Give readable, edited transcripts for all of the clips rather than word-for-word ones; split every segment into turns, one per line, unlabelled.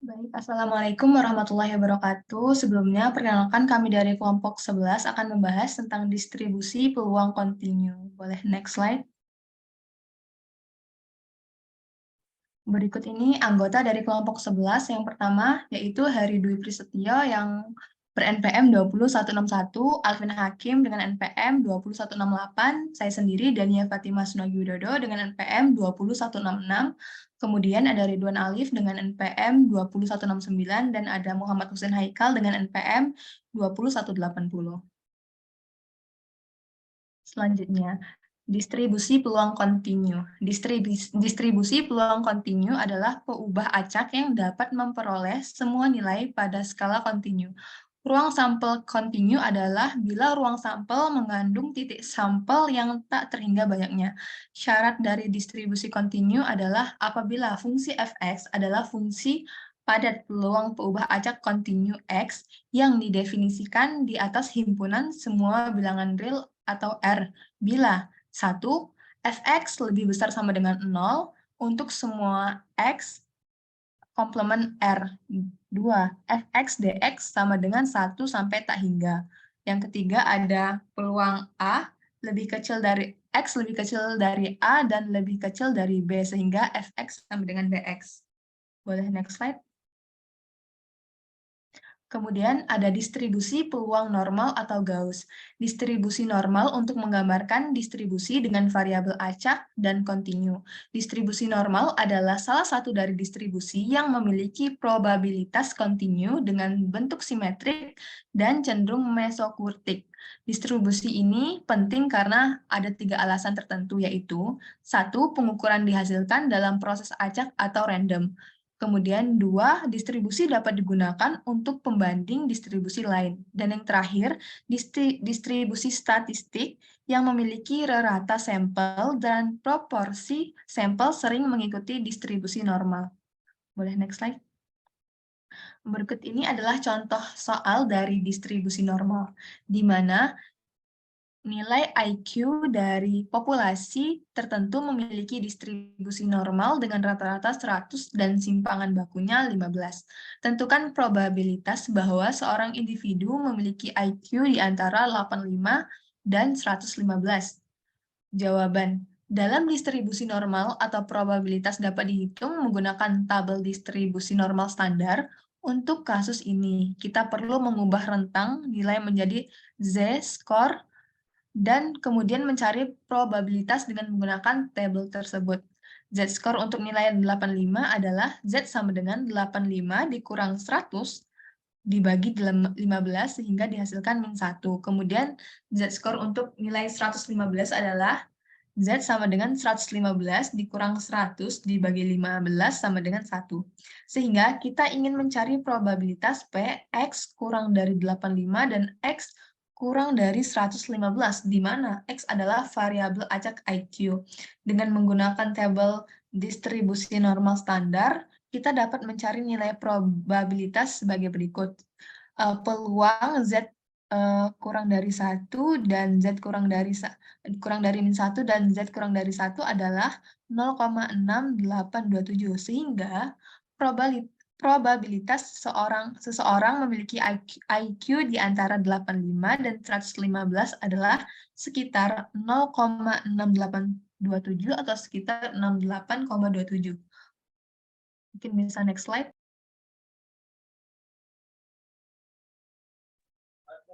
Baik, Assalamualaikum warahmatullahi wabarakatuh. Sebelumnya, perkenalkan kami dari kelompok 11 akan membahas tentang distribusi peluang kontinu. Boleh next slide? Berikut ini anggota dari kelompok 11 yang pertama, yaitu Heri Dwi Prisetyo yang ber-NPM 20161, Alvin Hakim dengan NPM 20168, saya sendiri Dania Fatimah Sunagi Widodo dengan NPM 20166, kemudian ada Ridwan Alif dengan NPM 20169, dan ada Muhammad Hussein Haikal dengan NPM 20180. Selanjutnya, distribusi peluang kontinu. Distribusi peluang kontinu adalah peubah acak yang dapat memperoleh semua nilai pada skala kontinu. Ruang sampel kontinu adalah bila ruang sampel mengandung titik sampel yang tak terhingga banyaknya. Syarat dari distribusi kontinu adalah apabila fungsi fx adalah fungsi pada peluang peubah acak kontinu x yang didefinisikan di atas himpunan semua bilangan real atau R bila 1. Fx lebih besar sama dengan 0 untuk semua x komplement R. 2. Fx dx sama dengan 1 sampai tak hingga. Yang ketiga ada peluang A lebih kecil dari X lebih kecil dari A dan lebih kecil dari B sehingga Fx sama dengan Bx. Boleh next slide? Kemudian ada distribusi peluang normal atau Gauss. Distribusi normal untuk menggambarkan distribusi dengan variabel acak dan kontinu. Distribusi normal adalah salah satu dari distribusi yang memiliki probabilitas kontinu dengan bentuk simetrik dan cenderung mesokurtik. Distribusi ini penting karena ada 3 alasan tertentu, yaitu 1. Pengukuran dihasilkan dalam proses acak atau random. Kemudian 2, distribusi dapat digunakan untuk pembanding distribusi lain. Dan yang terakhir, distribusi statistik yang memiliki rata sampel dan proporsi sampel sering mengikuti distribusi normal. Boleh next slide? Berikut ini adalah contoh soal dari distribusi normal, di mana nilai IQ dari populasi tertentu memiliki distribusi normal dengan rata-rata 100 dan simpangan bakunya 15. Tentukan probabilitas bahwa seorang individu memiliki IQ di antara 85 dan 115. Jawaban. Dalam distribusi normal atau probabilitas dapat dihitung menggunakan tabel distribusi normal standar. Untuk kasus ini, kita perlu mengubah rentang nilai menjadi z-score dan kemudian mencari probabilitas dengan menggunakan tabel tersebut. Z-score untuk nilai 85 adalah Z sama dengan 85 dikurang 100 dibagi 15 sehingga dihasilkan min 1. Kemudian Z-score untuk nilai 115 adalah Z sama dengan 115 dikurang 100 dibagi 15 sama dengan 1. Sehingga kita ingin mencari probabilitas P, X kurang dari 85 dan X kurang dari 115, di mana X adalah variabel acak IQ. Dengan menggunakan tabel distribusi normal standar, kita dapat mencari nilai probabilitas sebagai berikut. Peluang Z kurang dari 1 dan Z kurang dari min 1 dan Z kurang dari 1 adalah 0,6827, sehingga probabilitas seseorang memiliki IQ di antara 85 dan 115 adalah sekitar 0,6827 atau sekitar 68,27. Mungkin bisa next slide.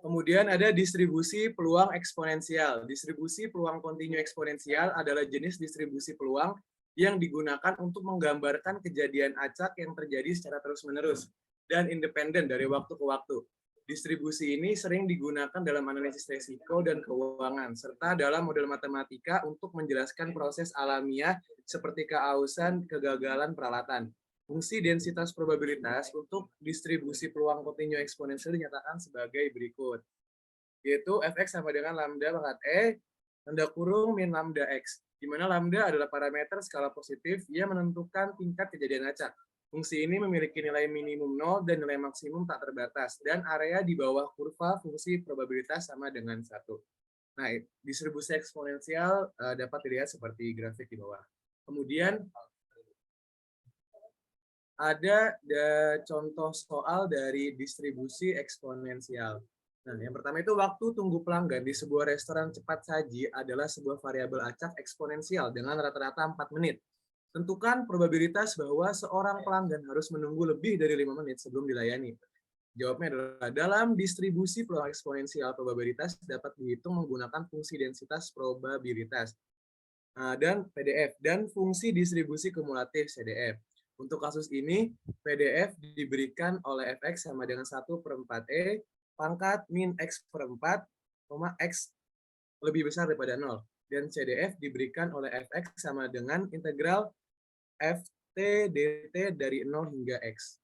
Kemudian ada distribusi peluang eksponensial. Distribusi peluang kontinu eksponensial adalah jenis distribusi peluang yang digunakan untuk menggambarkan kejadian acak yang terjadi secara terus-menerus dan independen dari waktu ke waktu. Distribusi ini sering digunakan dalam analisis risiko dan keuangan, serta dalam model matematika untuk menjelaskan proses alamiah seperti keausan, kegagalan peralatan. Fungsi densitas probabilitas untuk distribusi peluang kontinu eksponensial dinyatakan sebagai berikut, yaitu fx sama dengan lambda pangkat E, tanda kurung min lambda x, di mana lambda adalah parameter skala positif yang menentukan tingkat kejadian acak. Fungsi ini memiliki nilai minimum 0 dan nilai maksimum tak terbatas, dan area di bawah kurva fungsi probabilitas sama dengan 1. Nah, distribusi eksponensial dapat dilihat seperti grafik di bawah. Kemudian, ada contoh soal dari distribusi eksponensial. Nah, yang pertama itu waktu tunggu pelanggan di sebuah restoran cepat saji adalah sebuah variabel acak eksponensial dengan rata-rata 4 menit. Tentukan probabilitas bahwa seorang pelanggan harus menunggu lebih dari 5 menit sebelum dilayani. Jawabnya adalah dalam distribusi peluang eksponensial probabilitas dapat dihitung menggunakan fungsi densitas probabilitas. Dan PDF dan fungsi distribusi kumulatif CDF. Untuk kasus ini, PDF diberikan oleh fx sama dengan 1/4e pangkat min x per 4, x lebih besar daripada 0. Dan CDF diberikan oleh fx sama dengan integral ft dt dari 0 hingga x.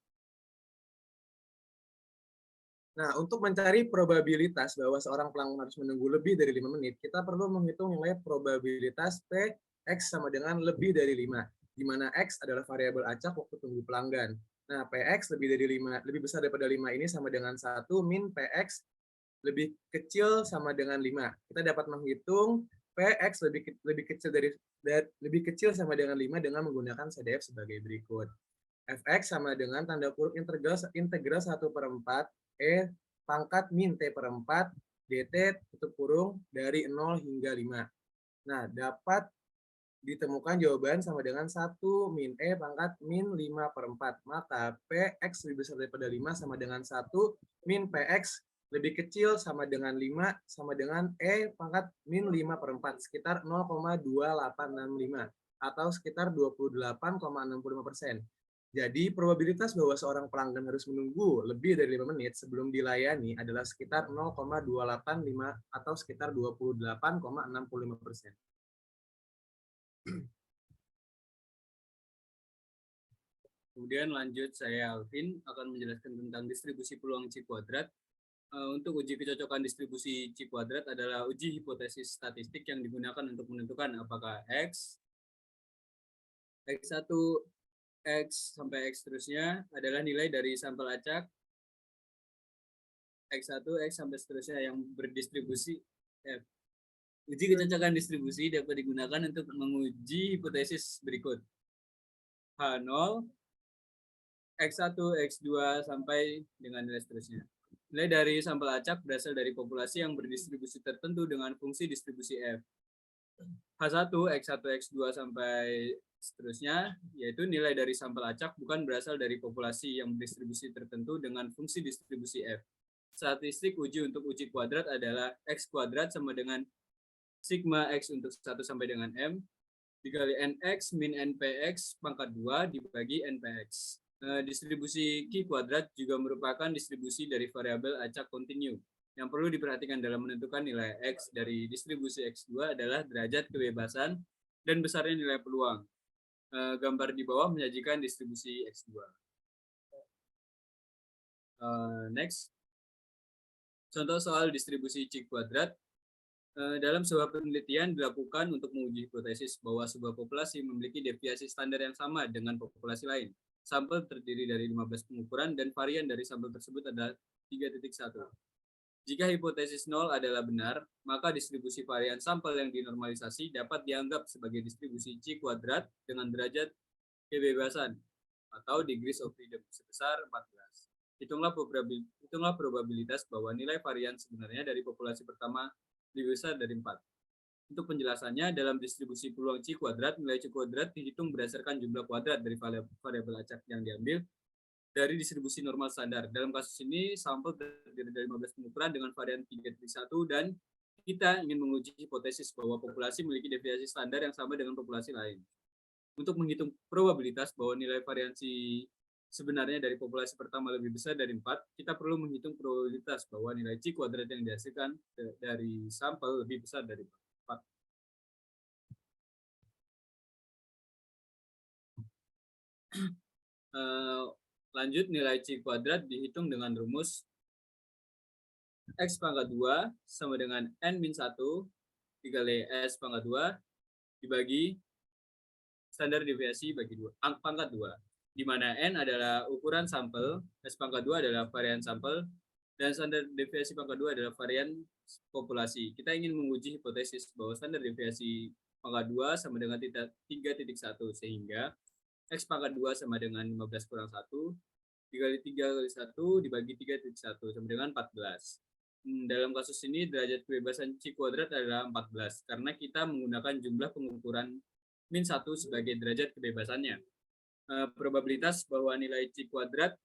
Nah, untuk mencari probabilitas bahwa seorang pelanggan harus menunggu lebih dari 5 menit, kita perlu menghitung nilai probabilitas P X sama dengan lebih dari 5, di mana X adalah variabel acak waktu tunggu pelanggan. Nah, PX lebih dari 5, lebih besar daripada 5 ini sama dengan 1 min PX lebih kecil sama dengan 5. Kita dapat menghitung PX lebih kecil sama dengan 5 dengan menggunakan CDF sebagai berikut. Fx sama dengan tanda kurung integral 1/4 E pangkat min T per 4 dt tutup kurung dari 0 hingga 5. Nah, dapat ditemukan jawaban sama dengan 1 min E pangkat min 5/4. Maka Px lebih besar daripada 5 sama dengan 1 min Px lebih kecil sama dengan 5 sama dengan E pangkat min 5/4 sekitar 0,2865 atau sekitar 28,65%. Jadi, probabilitas bahwa seorang pelanggan harus menunggu lebih dari 5 menit sebelum dilayani adalah sekitar 0,285 atau sekitar 28,65%.
Kemudian lanjut, saya Alvin akan menjelaskan tentang distribusi peluang C kuadrat. Untuk uji kecocokan distribusi C kuadrat adalah uji hipotesis statistik yang digunakan untuk menentukan apakah X, X1, X sampai X seterusnya adalah nilai dari sampel acak X1, X sampai seterusnya yang berdistribusi F. Uji kecocokan distribusi dapat digunakan untuk menguji hipotesis berikut. H0, X1, X2 sampai dengan nilai seterusnya. Nilai dari sampel acak berasal dari populasi yang berdistribusi tertentu dengan fungsi distribusi F. H1, X1, X2 sampai seterusnya, yaitu nilai dari sampel acak bukan berasal dari populasi yang berdistribusi tertentu dengan fungsi distribusi F. Statistik uji untuk uji kuadrat adalah X kuadrat sama dengan sigma X untuk 1 sampai dengan M, dikali NX min NPX pangkat 2 dibagi NPX. Distribusi Q kuadrat juga merupakan distribusi dari variabel acak kontinu. Yang perlu diperhatikan dalam menentukan nilai X dari distribusi X2 adalah derajat kebebasan dan besarnya nilai peluang. Gambar di bawah menyajikan distribusi X2. Next. Contoh soal distribusi C kuadrat. Dalam sebuah penelitian dilakukan untuk menguji hipotesis bahwa sebuah populasi memiliki deviasi standar yang sama dengan populasi lain. Sampel terdiri dari 15 pengukuran dan varian dari sampel tersebut adalah 3.1. Jika hipotesis 0 adalah benar, maka distribusi varian sampel yang dinormalisasi dapat dianggap sebagai distribusi C kuadrat dengan derajat kebebasan atau degrees of freedom sebesar 14. Hitunglah probabilitas bahwa nilai varian sebenarnya dari populasi pertama lebih besar dari 4. Untuk penjelasannya, dalam distribusi peluang C kuadrat, nilai C kuadrat dihitung berdasarkan jumlah kuadrat dari variabel acak yang diambil dari distribusi normal standar. Dalam kasus ini, sampel terdiri dari 15 pengukuran dengan varian 3.1 dan kita ingin menguji hipotesis bahwa populasi memiliki deviasi standar yang sama dengan populasi lain. Untuk menghitung probabilitas bahwa nilai variasi sebenarnya dari populasi pertama lebih besar dari 4, kita perlu menghitung probabilitas bahwa nilai C kuadrat yang dihasilkan dari sampel lebih besar dari 4. Lanjut, nilai C kuadrat dihitung dengan rumus X pangkat 2 sama dengan N-1 dikali S pangkat 2 dibagi standar deviasi bagi 2, pangkat 2. Di mana N adalah ukuran sampel, S pangkat 2 adalah varian sampel, dan standar deviasi pangkat 2 adalah varian populasi. Kita ingin menguji hipotesis bahwa standar deviasi pangkat 2 sama dengan 3.1, sehingga X pangkat 2 sama dengan 15 kurang 1, dikali 3 kali 1, dibagi 3,1, sama dengan 14. Dalam kasus ini, derajat kebebasan C kuadrat adalah 14, karena kita menggunakan jumlah pengukuran min 1 sebagai derajat kebebasannya. Probabilitas bahwa nilai C kuadrat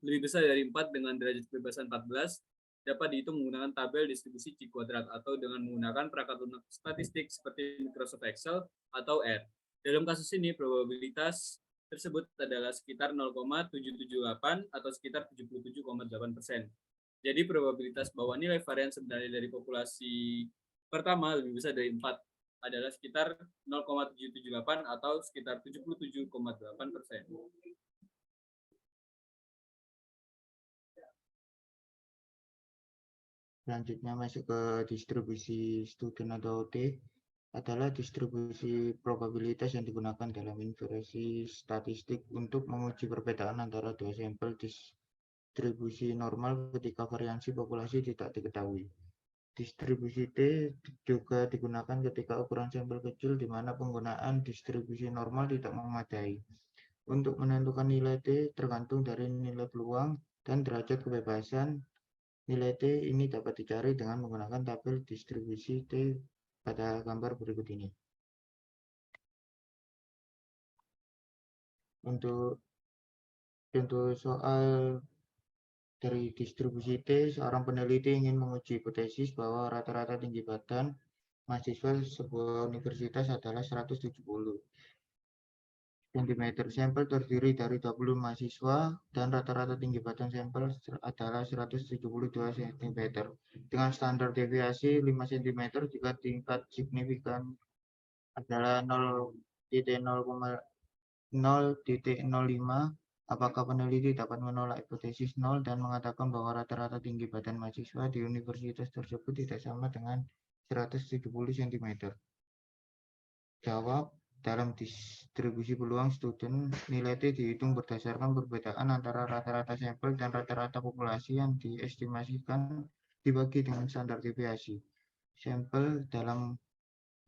lebih besar dari 4 dengan derajat kebebasan 14 dapat dihitung menggunakan tabel distribusi C kuadrat atau dengan menggunakan perangkat lunak statistik seperti Microsoft Excel atau R. Dalam kasus ini, probabilitas tersebut adalah sekitar 0,778 atau sekitar 77,8%. Jadi probabilitas bahwa nilai varian sebenarnya dari populasi pertama lebih besar dari 4 adalah sekitar 0,778 atau sekitar 77,8%.
Selanjutnya masuk ke distribusi student atau T, adalah distribusi probabilitas yang digunakan dalam inversi statistik untuk menguji perbedaan antara dua sampel distribusi normal ketika variansi populasi tidak diketahui. Distribusi T juga digunakan ketika ukuran sampel kecil di mana penggunaan distribusi normal tidak memadai. Untuk menentukan nilai T tergantung dari nilai peluang dan derajat kebebasan. Nilai T ini dapat dicari dengan menggunakan tabel distribusi T pada gambar berikut ini. Untuk soal dari distribusi T, seorang peneliti ingin menguji hipotesis bahwa rata-rata tinggi badan mahasiswa sebuah universitas adalah 170 cm. Sampel terdiri dari 20 mahasiswa dan rata-rata tinggi badan sampel adalah 172 cm. Dengan standar deviasi 5 cm jika tingkat signifikan adalah 0,05, apakah peneliti dapat menolak hipotesis 0 dan mengatakan bahwa rata-rata tinggi badan mahasiswa di universitas tersebut tidak sama dengan 170 cm? Jawab, dalam distribusi peluang student, nilai T dihitung berdasarkan perbedaan antara rata-rata sampel dan rata-rata populasi yang diestimasikan dibagi dengan standar deviasi. Sampel dalam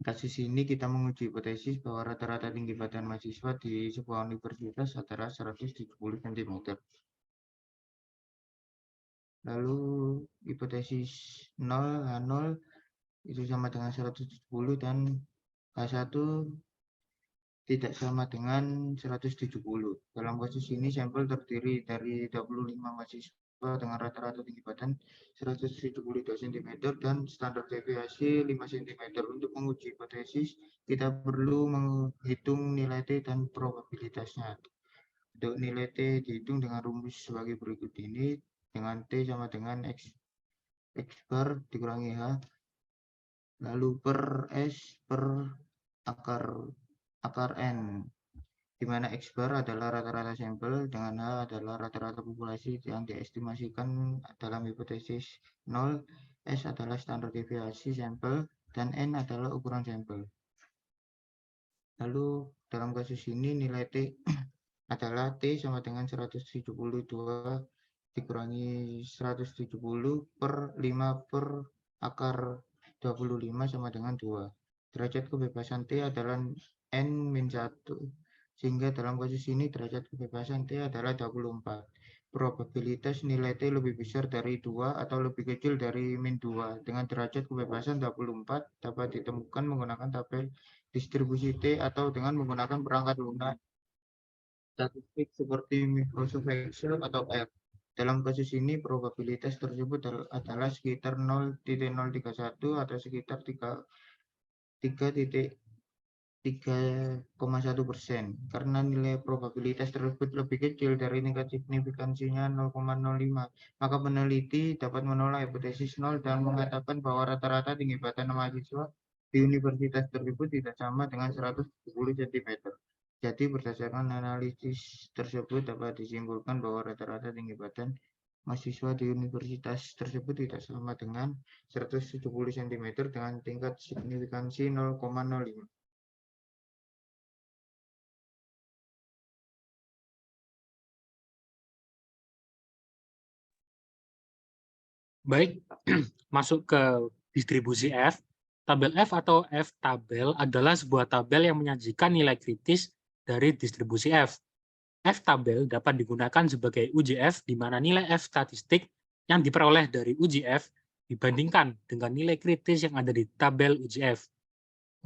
kasus ini kita menguji hipotesis bahwa rata-rata tinggi badan mahasiswa di sebuah universitas adalah 170 cm. Lalu hipotesis 0, H0 itu sama dengan 170 dan H1 tidak sama dengan 170. Dalam kasus ini sampel terdiri dari 25 mahasiswa dengan rata-rata tinggi badan 172 cm dan standar deviasi 5 cm. Untuk menguji hipotesis, kita perlu menghitung nilai T dan probabilitasnya. Untuk nilai T dihitung dengan rumus sebagai berikut ini, dengan T sama dengan X bar dikurangi H, lalu per S per akar N, di mana X bar adalah rata-rata sampel dengan H adalah rata-rata populasi yang diestimasikan dalam hipotesis 0, S adalah standar deviasi sampel, dan N adalah ukuran sampel. Lalu dalam kasus ini nilai T adalah T sama dengan 172 dikurangi 170 per 5 per akar 25 sama dengan 2. Derajat kebebasan T adalah N-1, sehingga dalam kasus ini derajat kebebasan T adalah 24. Probabilitas nilai T lebih besar dari 2 atau lebih kecil dari -2 dengan derajat kebebasan 24 dapat ditemukan menggunakan tabel distribusi T atau dengan menggunakan perangkat lunak statistik seperti Microsoft Excel atau R. Dalam kasus ini, probabilitas tersebut adalah sekitar 0,031 atau sekitar 3,1%. Karena nilai probabilitas tersebut lebih kecil dari tingkat signifikansinya 0,05, maka peneliti dapat menolak hipotesis 0 dan mengatakan bahwa rata-rata tinggi badan mahasiswa di universitas tersebut tidak sama dengan 170 cm. Jadi berdasarkan analisis tersebut dapat disimpulkan bahwa rata-rata tinggi badan mahasiswa di universitas tersebut tidak sama dengan 170 cm dengan tingkat signifikansi 0,05.
Baik, masuk ke distribusi F. Tabel F atau F tabel adalah sebuah tabel yang menyajikan nilai kritis dari distribusi F. F tabel dapat digunakan sebagai uji F, di mana nilai F statistik yang diperoleh dari uji F dibandingkan dengan nilai kritis yang ada di tabel uji F.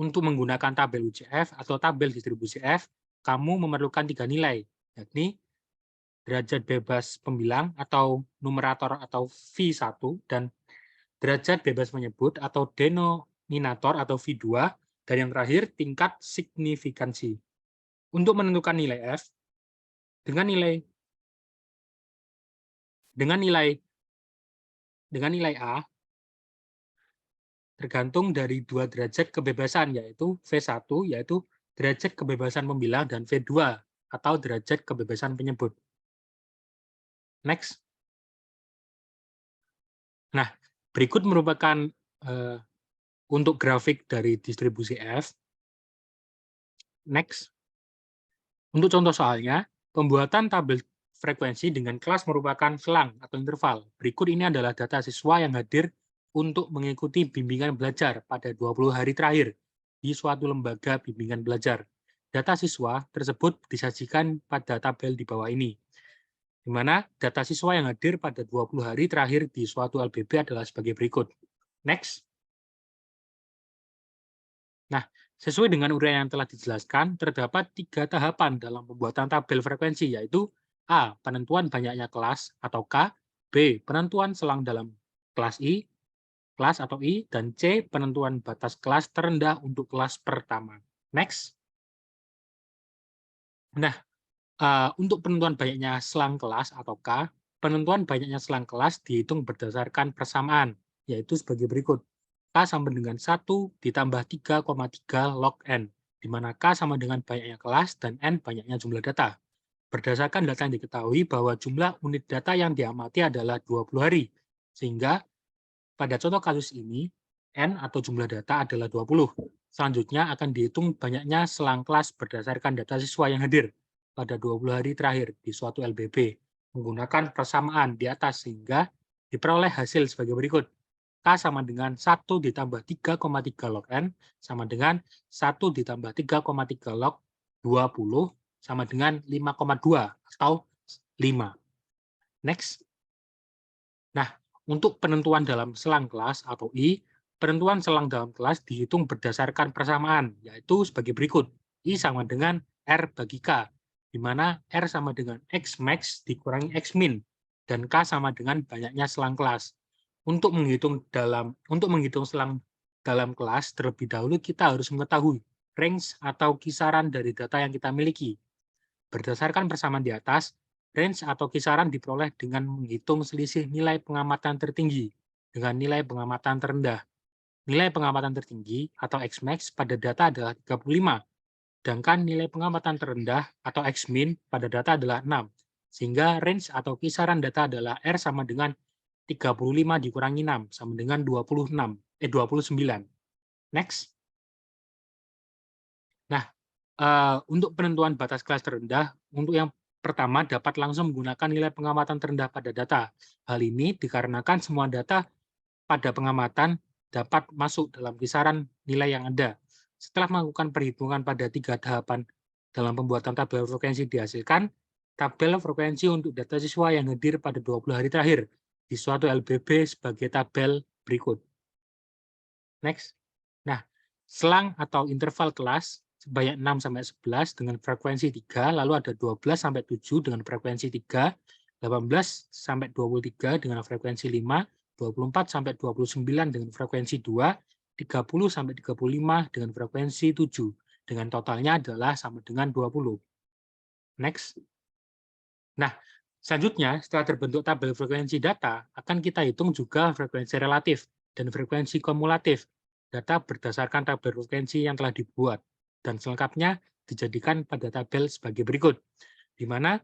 Untuk menggunakan tabel uji F atau tabel distribusi F, kamu memerlukan 3 nilai, yakni derajat bebas pembilang atau numerator atau V1, dan derajat bebas menyebut atau denominator atau V2, dan yang terakhir tingkat signifikansi. Untuk menentukan nilai F, dengan nilai A tergantung dari 2 derajat kebebasan, yaitu V1, yaitu derajat kebebasan pembilang, dan V2 atau derajat kebebasan penyebut. Next. Nah, berikut merupakan untuk grafik dari distribusi F. Next. Untuk contoh soalnya, pembuatan tabel frekuensi dengan kelas merupakan selang atau interval. Berikut ini adalah data siswa yang hadir untuk mengikuti bimbingan belajar pada 20 hari terakhir di suatu lembaga bimbingan belajar. Data siswa tersebut disajikan pada tabel di bawah ini, di mana data siswa yang hadir pada 20 hari terakhir di suatu LBB adalah sebagai berikut. Next. Nah, sesuai dengan uraian yang telah dijelaskan, terdapat 3 tahapan dalam pembuatan tabel frekuensi, yaitu A. Penentuan banyaknya kelas atau K, B. Penentuan selang dalam kelas atau I, dan C. Penentuan batas kelas terendah untuk kelas pertama. Next. Nah, untuk penentuan banyaknya selang kelas atau K, penentuan banyaknya selang kelas dihitung berdasarkan persamaan, yaitu sebagai berikut. K sama dengan 1 ditambah 3,3 log N, di mana K sama dengan banyaknya kelas dan N banyaknya jumlah data. Berdasarkan data yang diketahui bahwa jumlah unit data yang diamati adalah 20 hari, sehingga pada contoh kasus ini, N atau jumlah data adalah 20. Selanjutnya akan dihitung banyaknya selang kelas berdasarkan data siswa yang hadir pada 20 hari terakhir di suatu LBB, menggunakan persamaan di atas sehingga diperoleh hasil sebagai berikut. K sama dengan 1 ditambah 3,3 log N sama dengan 1 ditambah 3,3 log 20 sama dengan 5,2 atau 5. Next. Nah, untuk penentuan dalam selang kelas atau I, penentuan selang dalam kelas dihitung berdasarkan persamaan, yaitu sebagai berikut. I sama dengan R bagi K, di mana R sama dengan X max dikurangi X min, dan K sama dengan banyaknya selang kelas. Untuk menghitung selang dalam kelas, terlebih dahulu kita harus mengetahui range atau kisaran dari data yang kita miliki. Berdasarkan persamaan di atas, range atau kisaran diperoleh dengan menghitung selisih nilai pengamatan tertinggi dengan nilai pengamatan terendah. Nilai pengamatan tertinggi atau Xmax pada data adalah 35, sedangkan nilai pengamatan terendah atau Xmin pada data adalah 6. Sehingga range atau kisaran data adalah R sama dengan 35 dikurangi 6, sama dengan 29. Next. Nah, untuk penentuan batas kelas terendah, untuk yang pertama dapat langsung menggunakan nilai pengamatan terendah pada data. Hal ini dikarenakan semua data pada pengamatan dapat masuk dalam kisaran nilai yang ada. Setelah melakukan perhitungan pada 3 tahapan dalam pembuatan tabel frekuensi dihasilkan, tabel frekuensi untuk data siswa yang hadir pada 20 hari terakhir di suatu LBB sebagai tabel berikut. Next. Nah, selang atau interval kelas sebanyak 6-11 dengan frekuensi 3, lalu ada 12-7 dengan frekuensi 3, 18-23 dengan frekuensi 5, 24-29 dengan frekuensi 2, 30-35 dengan frekuensi 7, dengan totalnya adalah sama dengan 20. Next. Nah, selanjutnya, setelah terbentuk tabel frekuensi data, akan kita hitung juga frekuensi relatif dan frekuensi kumulatif data berdasarkan tabel frekuensi yang telah dibuat, dan selengkapnya dijadikan pada tabel sebagai berikut, di mana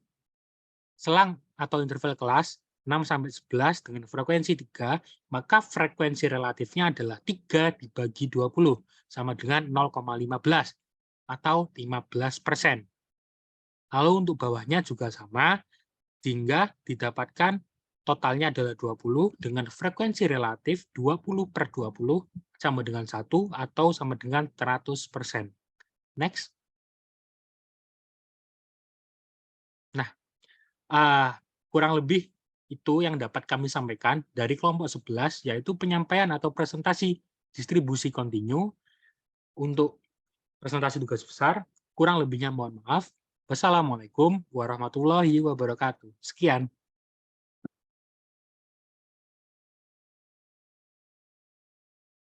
selang atau interval kelas 6-11 dengan frekuensi 3, maka frekuensi relatifnya adalah 3 dibagi 20, sama dengan 0,15 atau 15%. Lalu untuk bawahnya juga sama, sehingga didapatkan totalnya adalah 20 dengan frekuensi relatif 20/20 sama dengan 1 atau sama dengan 100%. Next. kurang lebih itu yang dapat kami sampaikan dari kelompok 11, yaitu penyampaian atau presentasi distribusi kontinu untuk presentasi tugas besar. Kurang lebihnya mohon maaf. Wassalamualaikum warahmatullahi wabarakatuh. Sekian.